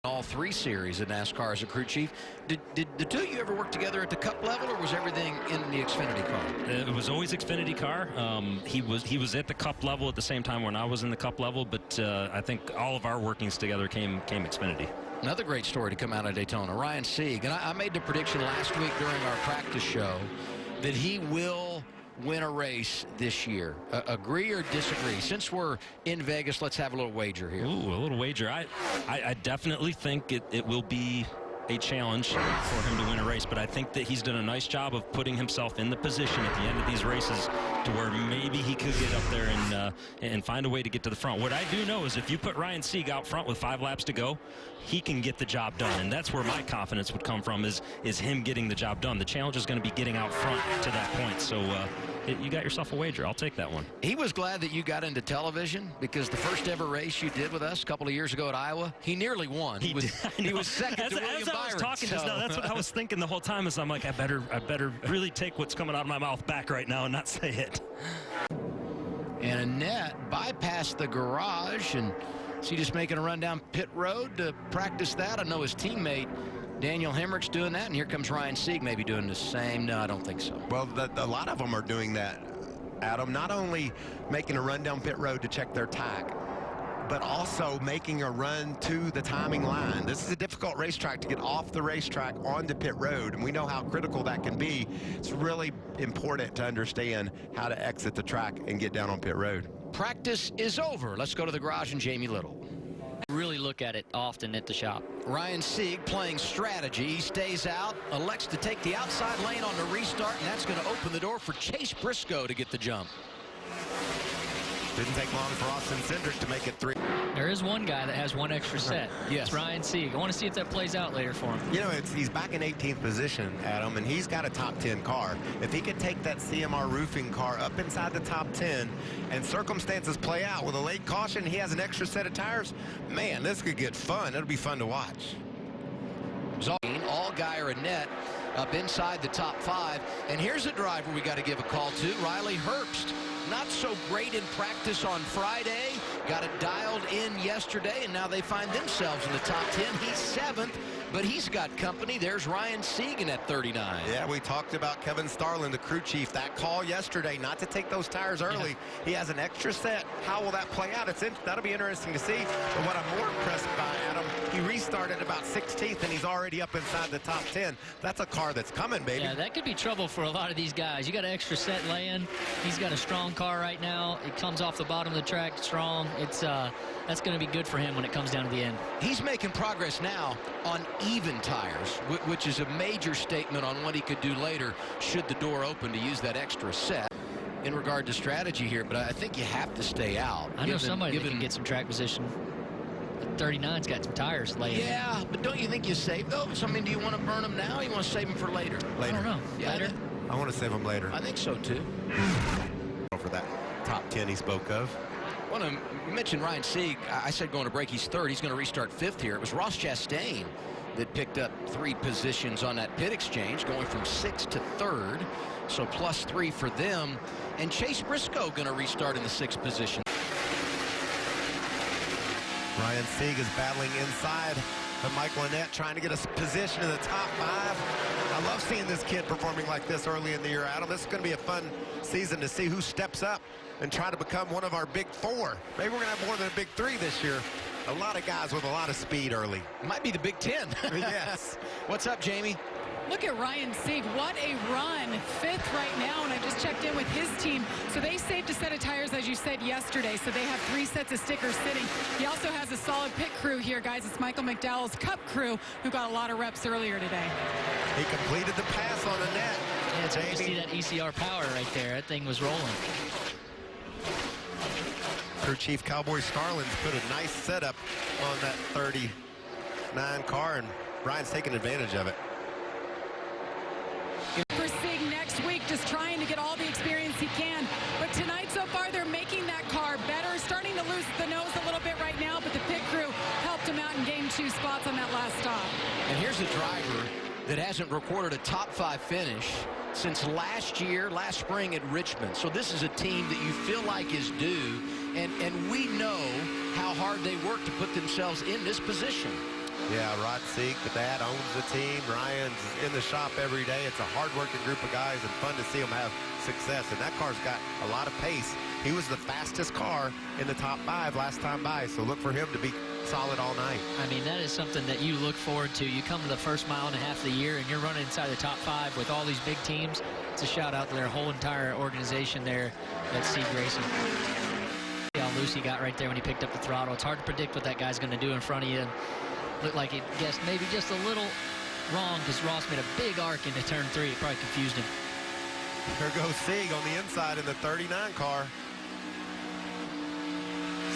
all 3 series of NASCAR as a crew chief. Did the two of you ever work together at the Cup level, or was everything in the Xfinity car? It was always Xfinity car. He was at the Cup level at the same time when I was in the Cup level, but I think all of our workings together came Xfinity. Another great story to come out of Daytona, Ryan Sieg. And I made the prediction last week during our practice show that he will win a race this year. Agree or disagree? Since we're in Vegas, let's have a little wager here. Ooh, a little wager. I definitely think it will be a challenge for him to win a race, but I think that he's done a nice job of putting himself in the position at the end of these races to where maybe he could get up there and find a way to get to the front. What I do know is if you put Ryan Sieg out front with 5 laps to go, he can get the job done, and that's where my confidence would come from, is him getting the job done. The challenge is going to be getting out front to that point, so you got yourself a wager. I'll take that one. He was glad that you got into television, because the first ever race you did with us a couple of years ago at Iowa, he nearly won. He was second to William Byron. I was talking just now, that's what I was thinking the whole time. Is I'm like, I better really take what's coming out of my mouth back right now and not say it. And Annette bypassed the garage, and is he just making a run down pit road to practice that? I know his teammate Daniel Hemrick's doing that, and here comes Ryan Sieg maybe doing the same. No, I don't think so. Well, a lot of them are doing that, Adam. Not only making a run down pit road to check their tag, but also making a run to the timing line. This is a difficult racetrack to get off the racetrack onto pit road, and we know how critical that can be. It's really important to understand how to exit the track and get down on pit road. Practice is over. Let's go to the garage and Jamie Little. Really look at it often at the shop. Ryan Sieg playing strategy. He stays out, elects to take the outside lane on the restart, and that's going to open the door for Chase Briscoe to get the jump. Didn't take long for Austin Cindric to make it 3. There is one guy that has one extra set. Yes. It's Ryan Sieg. I want to see if that plays out later for him. You know, he's back in 18th position, Adam, and he's got a top 10 car. If he could take that CMR roofing car up inside the top 10 and circumstances play out with a late caution, he has an extra set of tires, man, this could get fun. It'll be fun to watch. Allgaier or Annette up inside the top 5. And here's a driver we got to give a call to, Riley Herbst. Not so great in practice on Friday. Got it dialed in yesterday, and now they find themselves in the top 10. He's 7th, but he's got company. There's Ryan Sieg at 39. Yeah, we talked about Kevin Starlin, the crew chief. That call yesterday not to take those tires early. Yeah. He has an extra set. How will that play out? That'll be interesting to see. But what I'm more impressed by, Adam, he restarted about 16th, and he's already up inside the top 10. That's a car that's coming, baby. Yeah, that could be trouble for a lot of these guys. You got an extra set laying. He's got a strong car right now. It comes off the bottom of the track strong. It's that's going to be good for him when it comes down to the end. He's making progress now on even tires, which is a major statement on what he could do later should the door open to use that extra set. In regard to strategy here, but I think you have to stay out. I know somebody that can get some track position. 39's got some tires laying. Yeah, but don't you think you save those? I mean, do you want to burn them now or you want to save them for later? Later. I don't know. Yeah, later? I want to save them later. I think so, too. For that top 10 he spoke of. Well, you mentioned Ryan Sieg. I said going to break, he's 3rd. He's going to restart 5th here. It was Ross Chastain that picked up 3 positions on that pit exchange, going from 6th to 3rd. So +3 for them. And Chase Briscoe going to restart in the 6th position. Ryan Sieg is battling inside of Michael Annette, trying to get a position in the top 5. I love seeing this kid performing like this early in the year, Adam. This is going to be a fun season to see who steps up and try to become one of our big 4. Maybe we're going to have more than a big 3 this year. A lot of guys with a lot of speed early. Might be the big 10. Yes. What's up, Jamie? Look at Ryan Sieg. What a run. 5th right now, and I just checked in with his team. So they saved a set of tires, as you said, yesterday. So they have 3 sets of stickers sitting. He also has a solid pit crew here, guys. It's Michael McDowell's Cup crew, who got a lot of reps earlier today. He completed the pass on Annette. Yeah, it's good to see that ECR power right there. That thing was rolling. Crew Chief Cowboy Starlin's put a nice setup on that 39 car, and Ryan's taking advantage of it. For Sieg next week, just trying to get all the experience he can. But tonight, so far, they're making that car better. Starting to lose the nose a little bit right now, but the pit crew helped him out and gained 2 spots on that last stop. And here's a driver that hasn't recorded a top 5 finish since last spring at Richmond. So this is a team that you feel like is due, and we know how hard they work to put themselves in this position. Yeah, Rod Sieg, the dad, owns the team. Ryan's in the shop every day. It's a hard-working group of guys and fun to see them have success. And that car's got a lot of pace. He was the fastest car in the top 5 last time by, so look for him to be solid all night. I mean, that is something that you look forward to. You come to the first mile and a half of the year, and you're running inside the top 5 with all these big teams. It's a shout-out to their whole entire organization there at Sieg Racing. See how loose he got right there when he picked up the throttle. It's hard to predict what that guy's going to do in front of you. Looked like he guessed maybe just a little wrong because Ross made a big arc into turn 3. It probably confused him. There goes Sieg on the inside in the 39 car.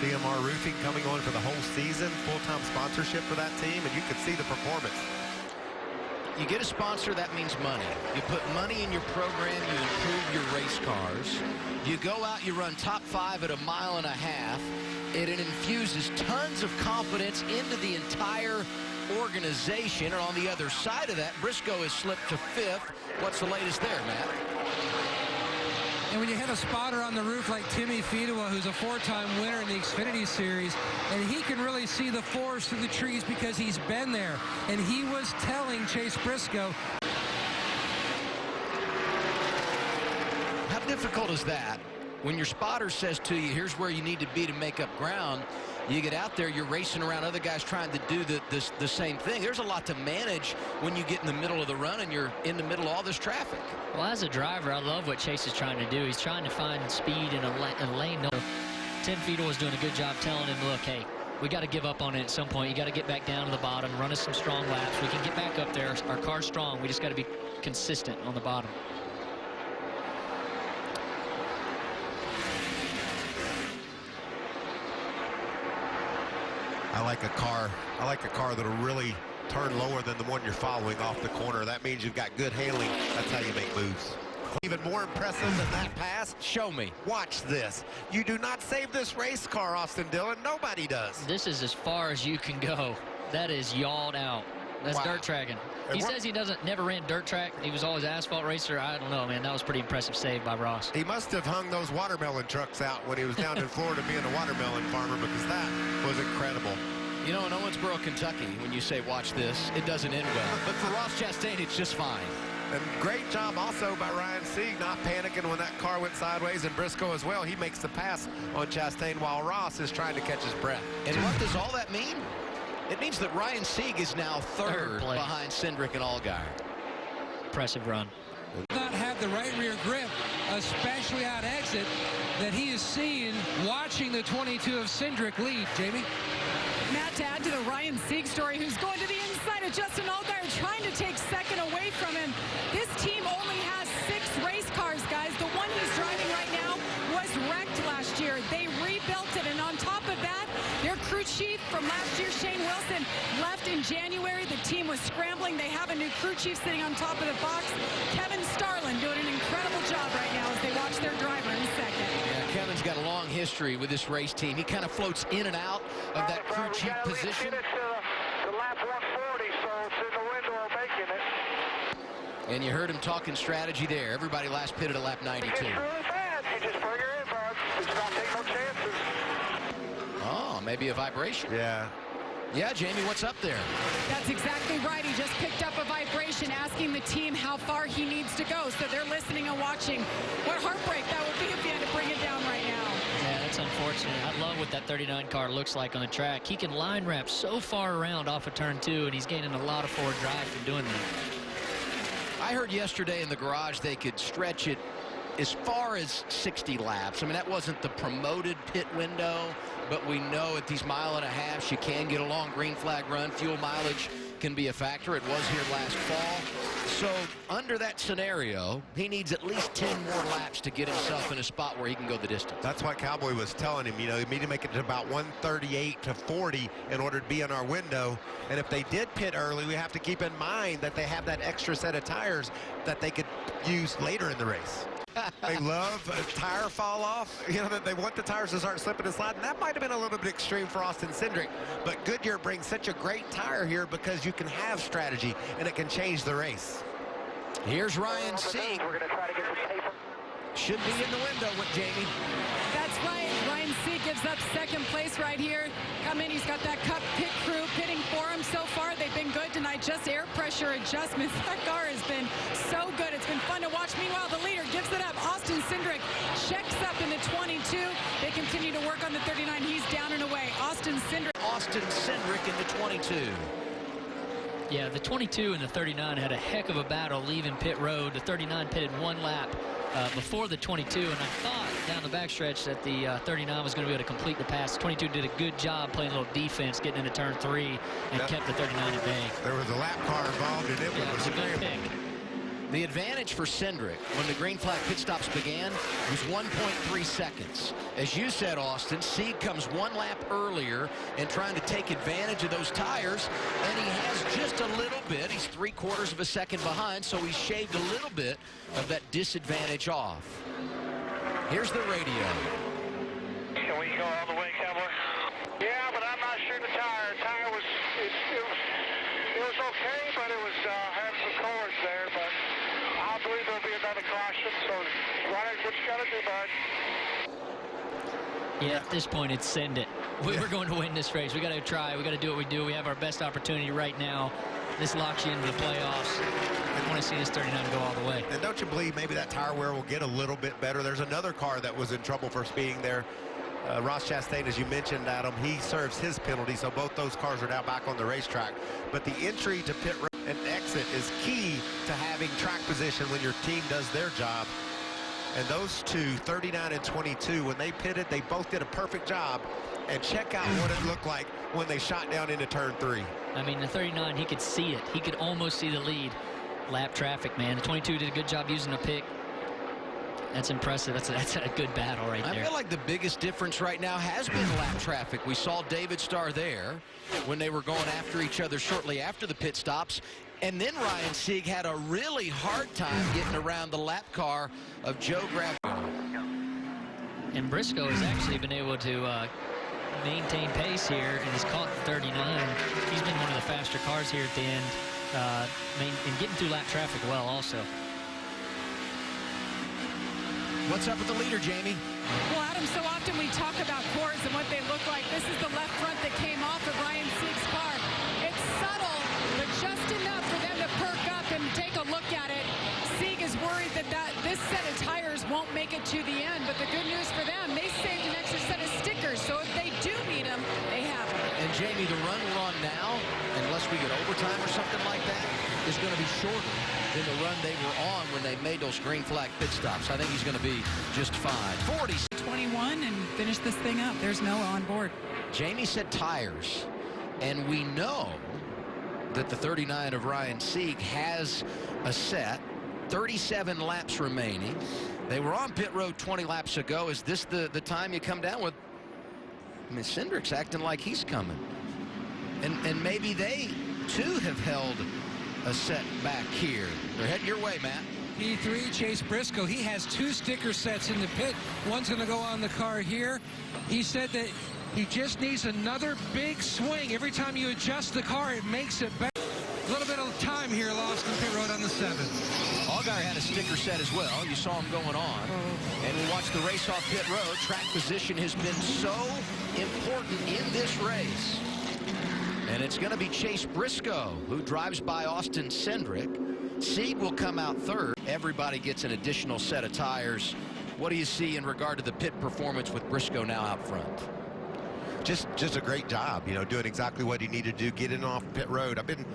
CMR Roofing coming on for the whole season, full-time sponsorship for that team, and you can see the performance. You get a sponsor, that means money. You put money in your program, you improve your race cars. You go out, you run top 5 at a mile and a half. It infuses tons of confidence into the entire organization. And on the other side of that, Briscoe has slipped to 5th. What's the latest there, Matt? And when you have a spotter on the roof like Timmy Fedewa, who's a 4-time winner in the Xfinity Series, and he can really see the forest through the trees because he's been there. And he was telling Chase Briscoe. How difficult is that? When your spotter says to you, here's where you need to be to make up ground, you get out there, you're racing around other guys trying to do the same thing. There's a lot to manage when you get in the middle of the run and you're in the middle of all this traffic. Well, as a driver, I love what Chase is trying to do. He's trying to find speed in a lane. Tim Fedewa was doing a good job telling him, look, hey, we got to give up on it at some point. You got to get back down to the bottom, run us some strong laps. We can get back up there. Our car's strong. We just got to be consistent on the bottom. I like a car that'll really turn lower than the one you're following off the corner. That means you've got good hailing. That's how you make moves. Even more impressive than that pass. Show me. Watch this. You do not save this race car, Austin Dillon. Nobody does. This is as far as you can go. That is yawed out. That's Wow. dirt tracking. He says he never ran dirt track. He was always asphalt racer. I don't know, man. That was pretty impressive save by Ross. He must have hung those watermelon trucks out when he was down in Florida being a watermelon farmer, because that was incredible. You know, in Owensboro, Kentucky, when you say watch this, it doesn't end well. But for Ross Chastain, it's just fine. And great job also by Ryan Sieg, not panicking when that car went sideways, and Briscoe as well. He makes the pass on Chastain while Ross is trying to catch his breath. And what does all that mean? It means that Ryan Sieg is now third behind Cindric and Allgaier. Impressive run. Not have the right rear grip, especially on exit, that he is seeing watching the 22 of Cindric lead. Jamie? Matt, to add to the Ryan Sieg story, who's going to the inside of Justin Allgaier, trying to take second away from him. This team only has 6 race cars, guys. The one he's driving right now was wrecked last year. They rebuilt it, and on top of that, their crew chief from last year, Shane Wilson, left in January. The team was scrambling. They have a new crew chief sitting on top of the box. Kevin Starlin doing an incredible job right now as they watch their driver in second. Yeah, Kevin's got a long history with this race team. He kind of floats in and out of that crew chief position. To lap 140, so it's in the window of making it. And you heard him talking strategy there. Everybody last pitted at lap 92. It's really fast. You just bring her in, bud. It's not taking no chances. Oh, maybe a vibration. Yeah. Yeah, Jamie, what's up there? That's exactly right. He just picked up a vibration, asking the team how far he needs to go. So they're listening and watching. What heartbreak that would be if you had to bring it down right now. Yeah, that's unfortunate. I love what that 39 car looks like on the track. He can line wrap so far around off of turn 2, and he's gaining a lot of forward drive from doing that. I heard yesterday in the garage they could stretch it as far as 60 laps. I mean, that wasn't the promoted pit window, but we know at these mile and a halves you can get a long green flag run. Fuel mileage can be a factor. It was here last fall. So under that scenario, he needs at least 10 more laps to get himself in a spot where he can go the distance. That's what Cowboy was telling him. You know, he need to make it to about 138 to 40 in order to be in our window. And if they did pit early, we have to keep in mind that they have that extra set of tires that they could use later in the race. They love a tire fall off. You know, that they want the tires to start slipping and sliding. That might have been a little bit extreme for Austin Cindric, but Goodyear brings such a great tire here because you can have strategy and it can change the race. Here's Ryan Sieg. We're going to try to get some paper. Should be in the window with Jamie. That's right. Ryan Ryan Sieg gives up second place right here. Come in, he's got that Cup pit crew pitting for him so far. They've been good tonight, just air pressure adjustments. That car has been so good. It's been fun to watch. Meanwhile, the leader gives it up. Austin Cindric checks up in the 22. They continue to work on the 39. He's down and away. Austin Cindric in the 22. Yeah, the 22 and the 39 had a heck of a battle leaving pit road. The 39 pitted one lap before the 22, and I thought down the backstretch that the 39 was going to be able to complete the pass. The 22 did a good job playing a little defense, getting into turn 3, and kept the 39 at bay. There was a lap car involved, and it was a good pick. The advantage for Cindric when the green flag pit stops began was 1.3 seconds. As you said, Austin, Sieg comes one lap earlier and trying to take advantage of those tires, and he has just a little bit. He's 3/4 of a second behind, so he's shaved a little bit of that disadvantage off. Here's the radio. Can we go all the way, Cowboy? Yeah, but I'm not sure the tire was, it was okay, but it was had some cords there, but I believe there'll be another caution, so Ryan, what you got to do, bud? Yeah, at this point, it's send it. We're going to win this race. We got to try. We got to do what we do. We have our best opportunity right now. This locks you into the playoffs. I want to see this 39 go all the way. And don't you believe maybe that tire wear will get a little bit better? There's another car that was in trouble for being there. Ross Chastain, as you mentioned, Adam, he serves his penalty, so both those cars are now back on the racetrack. But the entry to pit road and exit is key to having track position when your team does their job. And those two, 39 and 22, when they pitted, they both did a perfect job. And check out what it looked like when they shot down into turn 3. I mean, the 39, he could see it. He could almost see the lead. Lap traffic, man. The 22 did a good job using a pick. That's impressive. That's a good battle right there. I feel like the biggest difference right now has been lap traffic. We saw David Starr there when they were going after each other shortly after the pit stops. And then Ryan Sieg had a really hard time getting around the lap car of Joe Graf. And Briscoe has actually been able to maintain pace here, and he's caught 39. He's been one of the faster cars here at the end, and getting through lap traffic well also. What's up with the leader, Jamie? Well, Adam, so often we talk about cords and what they look like. This is the left front that came off of Ryan Sieg's car. It's subtle, but just enough for them to perk up and take a look at it. Sieg is worried that this set of tires won't make it to the end, but the good news for them, they saved an extra set of stickers, so if they do need them, they have them. And Jamie, the run we're on now, unless we get overtime or something like that, is going to be shorter than the run they were on when they made those green flag pit stops. I think he's going to be just fine. 21 and finish this thing up. There's Noah on board. Jamie said tires, and we know that the 39 of Ryan Sieg has a set. 37 laps remaining. They were on pit road 20 laps ago. Is this the time you come down with? I mean, Cindric's acting like he's coming. And maybe they, too, have held a set back here. They're heading your way, Matt. P3, Chase Briscoe, he has 2 sticker sets in the pit. One's going to go on the car here. He said that he just needs another big swing. Every time you adjust the car, it makes it better. A little bit of time here lost in pit road on the 7th. Allgaier had a sticker set as well. You saw him going on. And we watched the race off pit road. Track position has been so important in this race. And it's going to be Chase Briscoe who drives by Austin Cindric. Sieg will come out third. Everybody gets an additional set of tires. What do you see in regard to the pit performance with Briscoe now out front? Just a great job, you know, doing exactly what he needed to do, getting off pit road. I've been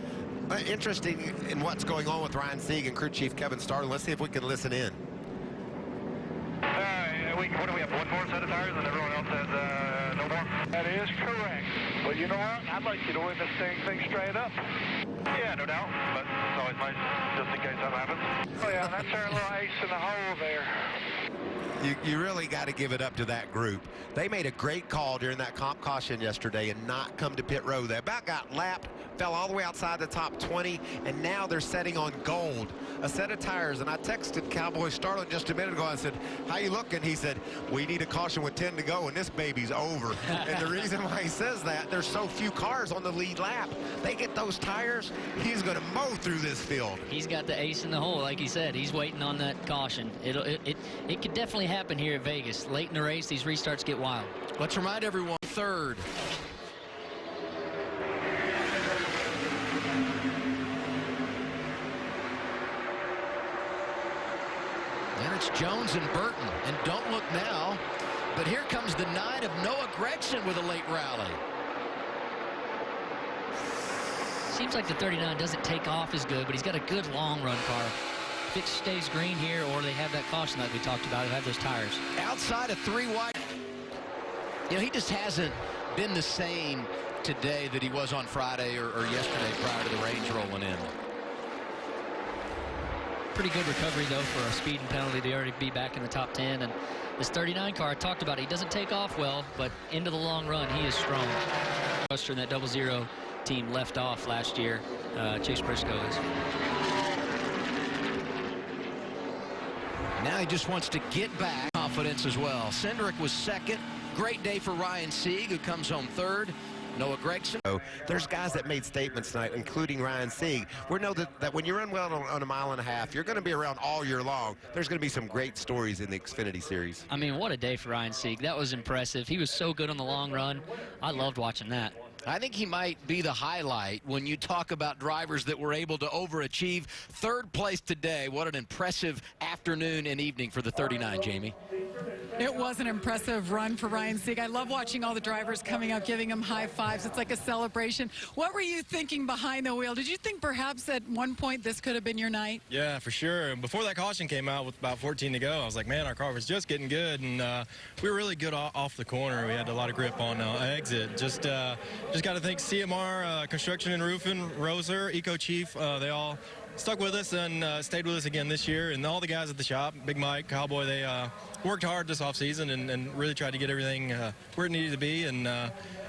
interested in what's going on with Ryan Sieg and crew chief Kevin Starlin. Let's see if we can listen in. What do we have, 1 more set of tires and everyone else has no more? That is correct. But you know what? I'd like you to win this thing straight up. Yeah, no doubt. But it's always nice just in case something happens. Oh, yeah, that's our little ace in the hole there. You really got to give it up to that group. They made a great call during that comp caution yesterday and not come to pit road. They about got lapped, fell all the way outside the top 20, and now they're setting on gold, a set of tires. And I texted Cowboy Starlin just a minute ago. I said, how you looking? He said, we need a caution with 10 to go, and this baby's over. And the reason why he says that, there's so few cars on the lead lap. They get those tires, he's going to mow through this field. He's got the ace in the hole, like he said. He's waiting on that caution. It could definitely happen here at Vegas. Late in the race, these restarts get wild. Let's remind everyone, third. And it's Jones and Burton. And don't look now, but here comes the 9 of Noah Gregson with a late rally. Seems like the 39 doesn't take off as good, but he's got a good long run car. If it stays green here, or they have that caution that we talked about, have those tires. Outside of 3 wide. You know, he just hasn't been the same today that he was on Friday or yesterday prior to the range rolling in. Pretty good recovery, though, for a speeding penalty to already be back in the top 10. And this 39 car, I talked about it, he doesn't take off well, but into the long run, he is strong. In that 00 team left off last year, Chase Briscoe is. Now he just wants to get back confidence as well. Cindric was second. Great day for Ryan Sieg, who comes home third. Noah Gregson. There's guys that made statements tonight, including Ryan Sieg. We know that when you run well on a mile and a half, you're going to be around all year long. There's going to be some great stories in the Xfinity Series. I mean, what a day for Ryan Sieg. That was impressive. He was so good on the long run. I loved watching that. I think he might be the highlight when you talk about drivers that were able to overachieve. Third place today. What an impressive afternoon and evening for the 39, Jamie. It was an impressive run for Ryan Sieg. I love watching all the drivers coming out, giving him high fives. It's like a celebration. What were you thinking behind the wheel? Did you think perhaps at one point this could have been your night? Yeah, for sure. Before that caution came out with about 14 to go, I was like, man, our car was just getting good, and we were really good off the corner. We had a lot of grip on exit. Just got to thank CMR, Construction and Roofing, Roser, Eco Chief. They all stuck with us and stayed with us again this year, and all the guys at the shop, Big Mike, Cowboy, they worked hard this offseason and really tried to get everything where it needed to be, and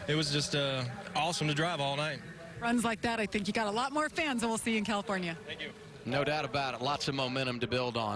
it was just awesome to drive all night. Runs like that, I think you got a lot more fans than we'll see in California. Thank you. No doubt about it. Lots of momentum to build on.